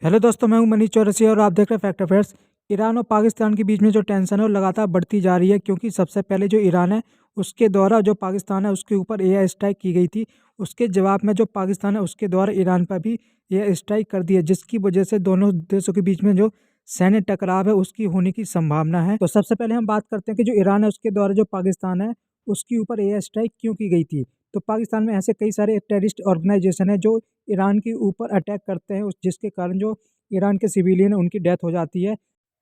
Hello दोस्तों, मैं हूं मनीष चौरसिया और आप देख रहे हैं फैक्ट अफेयर्स। ईरान और पाकिस्तान के बीच में जो टेंशन है वो लगातार बढ़ती जा रही है, क्योंकि सबसे पहले जो ईरान है उसके द्वारा जो पाकिस्तान है उसके ऊपर एयर स्ट्राइक की गई थी। उसके जवाब में जो पाकिस्तान है उसके द्वारा ईरान पर भी एयर स्ट्राइक कर दी है, जिसकी वजह से दोनों देशों के बीच में जो सैन्य टकराव है उसकी होने की संभावना है। तो सबसे पहले हम बात करते हैं कि जो ईरान है उसके द्वारा जो पाकिस्तान है उसके ऊपर एयर स्ट्राइक क्यों की गई थी। तो पाकिस्तान में ऐसे कई सारे टेररिस्ट ऑर्गेनाइजेशन है जो ईरान के ऊपर अटैक करते हैं, जिसके कारण जो ईरान के सिविलियन है उनकी डेथ हो जाती है।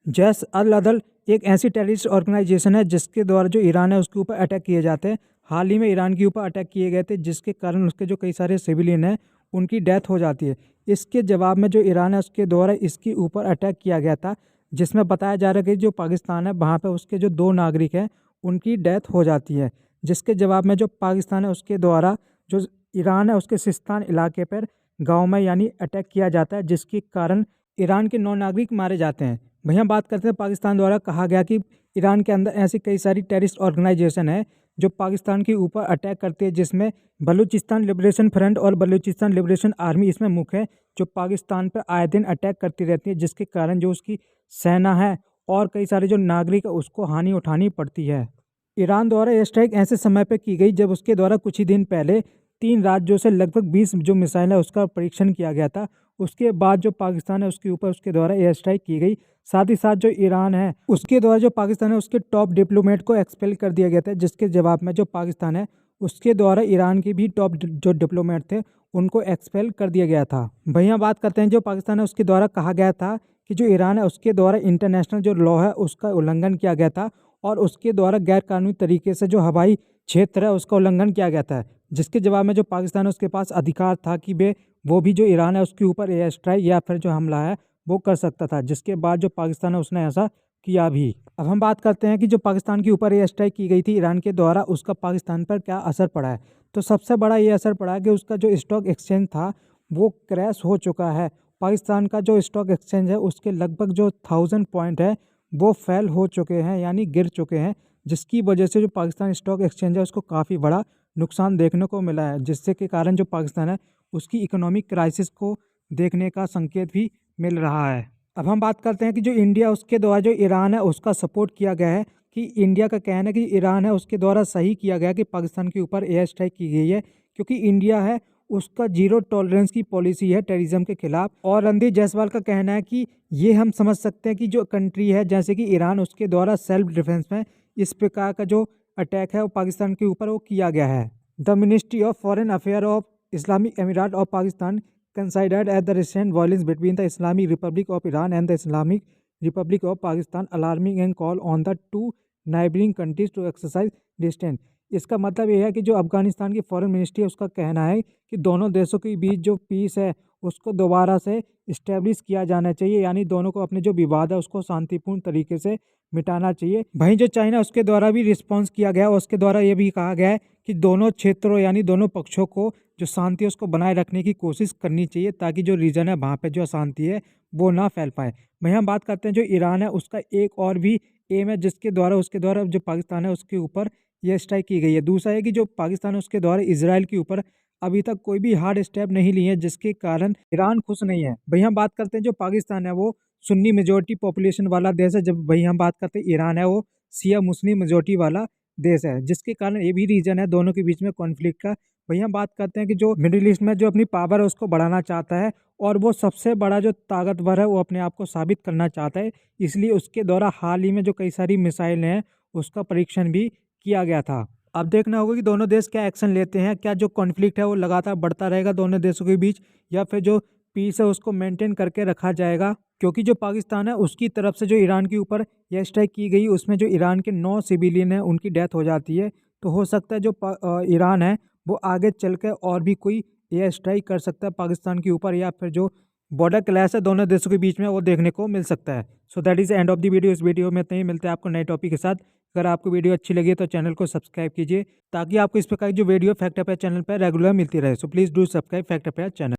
जैश अल अदल एक ऐसी टेररिस्ट ऑर्गेनाइजेशन है जिसके द्वारा जो ईरान है उसके ऊपर अटैक किए जाते हैं। हाल ही में ईरान के ऊपर अटैक किए गए थे, जिसके कारण उसके जो कई सारे सिविलियन हैं उनकी डेथ हो जाती है। इसके जवाब में जो ईरान है उसके द्वारा इसके ऊपर अटैक किया गया था, जिसमें बताया जा रहा है कि जो पाकिस्तान है वहाँ पर उसके जो 2 नागरिक हैं उनकी डेथ हो जाती है। जिसके जवाब में जो पाकिस्तान है उसके द्वारा जो ईरान है उसके सिस्तान इलाके पर गाँव में यानी अटैक किया जाता है, जिसके कारण ईरान के 9 नागरिक मारे जाते हैं। वहीं हम बात करते हैं पाकिस्तान द्वारा कहा गया कि ईरान के अंदर ऐसी कई सारी टेररिस्ट ऑर्गेनाइजेशन है जो पाकिस्तान के ऊपर अटैक करती है, जिसमें बलूचिस्तान लिबरेशन फ्रंट और बलूचिस्तान लिबरेशन आर्मी इसमें मुख्य है, जो पाकिस्तान पर आए दिन अटैक करती रहती है, जिसके कारण जो उसकी सेना है और कई सारे जो नागरिक है उसको हानि उठानी पड़ती है। ईरान द्वारा एयर स्ट्राइक ऐसे समय पर की गई जब उसके द्वारा कुछ ही दिन पहले 3 राज्यों से लगभग 20 जो मिसाइल है उसका परीक्षण किया गया था। उसके बाद जो पाकिस्तान है उसके ऊपर उसके द्वारा एयर स्ट्राइक की गई। साथ ही साथ जो ईरान है उसके द्वारा जो पाकिस्तान है उसके टॉप डिप्लोमेट को एक्सपेल कर दिया गया था, जिसके जवाब में जो पाकिस्तान है उसके द्वारा ईरान के भी टॉप जो डिप्लोमेट थे उनको एक्सपेल कर दिया गया था। वहीं हम बात करते हैं जो पाकिस्तान है उसके द्वारा कहा गया था कि जो ईरान है उसके द्वारा इंटरनेशनल जो लॉ है उसका उल्लंघन किया गया था और उसके द्वारा गैरकानूनी तरीके से जो हवाई क्षेत्र है उसका उल्लंघन किया गया था। जिसके जवाब में जो पाकिस्तान है उसके पास अधिकार था कि वो भी जो ईरान है उसके ऊपर एयर स्ट्राइक या फिर जो हमला है वो कर सकता था, जिसके बाद जो पाकिस्तान है उसने ऐसा किया भी। अब हम बात करते हैं कि जो पाकिस्तान के ऊपर एयर स्ट्राइक की गई थी ईरान के द्वारा उसका पाकिस्तान पर क्या असर पड़ा है। तो सबसे बड़ा ये असर पड़ा है कि उसका जो स्टॉक एक्सचेंज था वो क्रैश हो चुका है। पाकिस्तान का जो स्टॉक एक्सचेंज है उसके लगभग जो 1000 पॉइंट है वो फेल हो चुके हैं यानी गिर चुके हैं, जिसकी वजह से जो पाकिस्तान स्टॉक एक्सचेंज है उसको काफ़ी बड़ा नुकसान देखने को मिला है, जिससे के कारण जो पाकिस्तान है उसकी इकोनॉमिक क्राइसिस को देखने का संकेत भी मिल रहा है। अब हम बात करते हैं कि जो इंडिया उसके द्वारा जो ईरान है उसका सपोर्ट किया गया है, कि इंडिया का कहना है कि ईरान है उसके द्वारा सही किया गया कि पाकिस्तान के ऊपर एयर स्ट्राइक की गई है, क्योंकि इंडिया है उसका जीरो टॉलरेंस की पॉलिसी है टेररिज्म के खिलाफ। और रणदीप जायसवाल का कहना है कि ये हम समझ सकते हैं कि जो कंट्री है जैसे कि ईरान उसके द्वारा सेल्फ डिफेंस में इस प्रकार का जो अटैक है वो पाकिस्तान के ऊपर वो किया गया है। The ministry of foreign affair of Islamic Emirate of Pakistan considered as the recent violence between the Islamic Republic of Iran and the Islamic Republic of Pakistan alarming and call on the two neighboring countries to exercise restraint। इसका मतलब ये है कि जो अफगानिस्तान की foreign ministry है उसका कहना है कि दोनों देशों के बीच जो पीस है उसको दोबारा से इस्टेब्लिश किया जाना चाहिए, यानी दोनों को अपने जो विवाद है उसको शांतिपूर्ण तरीके से मिटाना चाहिए। वहीं जो चाइना उसके द्वारा भी रिस्पॉन्स किया गया और उसके द्वारा ये भी कहा गया है कि दोनों क्षेत्रों यानी दोनों पक्षों को जो शांति है उसको बनाए रखने की कोशिश करनी चाहिए, ताकि जो रीजन है वहाँ पे जो अशांति है वो ना फैल पाए। वहीं हम बात करते हैं जो ईरान है उसका एक और भी एम है जिसके द्वारा उसके द्वारा जो पाकिस्तान है उसके ऊपर ये स्ट्राइक की गई है। दूसरा है कि जो पाकिस्तान है उसके द्वारा इसराइल के ऊपर अभी तक कोई भी हार्ड स्टेप नहीं लिए, जिसके कारण ईरान खुश नहीं है। वहीं हम बात करते हैं जो पाकिस्तान है वो सुन्नी मेजोरिटी पॉपुलेशन वाला देश है, जब वहीं हम बात करते हैं ईरान है वो शिया मुस्लिम मेजोरिटी वाला देश है, जिसके कारण ये भी रीजन है दोनों के बीच में कॉन्फ्लिक्ट का। वहीं हम बात करते हैं कि जो मिडिल ईस्ट में जो अपनी पावर है उसको बढ़ाना चाहता है और वो सबसे बड़ा जो ताकतवर है वो अपने आप को साबित करना चाहता है, इसलिए उसके द्वारा हाल ही में जो कई सारी मिसाइल हैं उसका परीक्षण भी किया गया था। अब देखना होगा कि दोनों देश क्या एक्शन लेते हैं, क्या जो कॉन्फ्लिक्ट है वो लगातार बढ़ता रहेगा दोनों देशों के बीच, या फिर जो पीस है उसको मेंटेन करके रखा जाएगा। क्योंकि जो पाकिस्तान है उसकी तरफ से जो ईरान के ऊपर यह स्ट्राइक की गई उसमें जो ईरान के 9 सिविलियन हैं उनकी डेथ हो जाती है। तो हो सकता है जो ईरान है वो आगे चल कर और भी कोई एयर स्ट्राइक कर सकता है पाकिस्तान के ऊपर, या फिर जो बॉर्डर क्लैश है दोनों देशों के बीच में वो देखने को मिल सकता है। So that is end of the video. इस वीडियो में इतना ही, मिलते हैं आपको नए टॉपिक के साथ। अगर आपको वीडियो अच्छी लगी तो चैनल को सब्सक्राइब कीजिए, ताकि आपको इस प्रकार की जो वीडियो फैक्ट अफेयर चैनल पर रेगुलर मिलती रहे। So please do subscribe fact affair channel.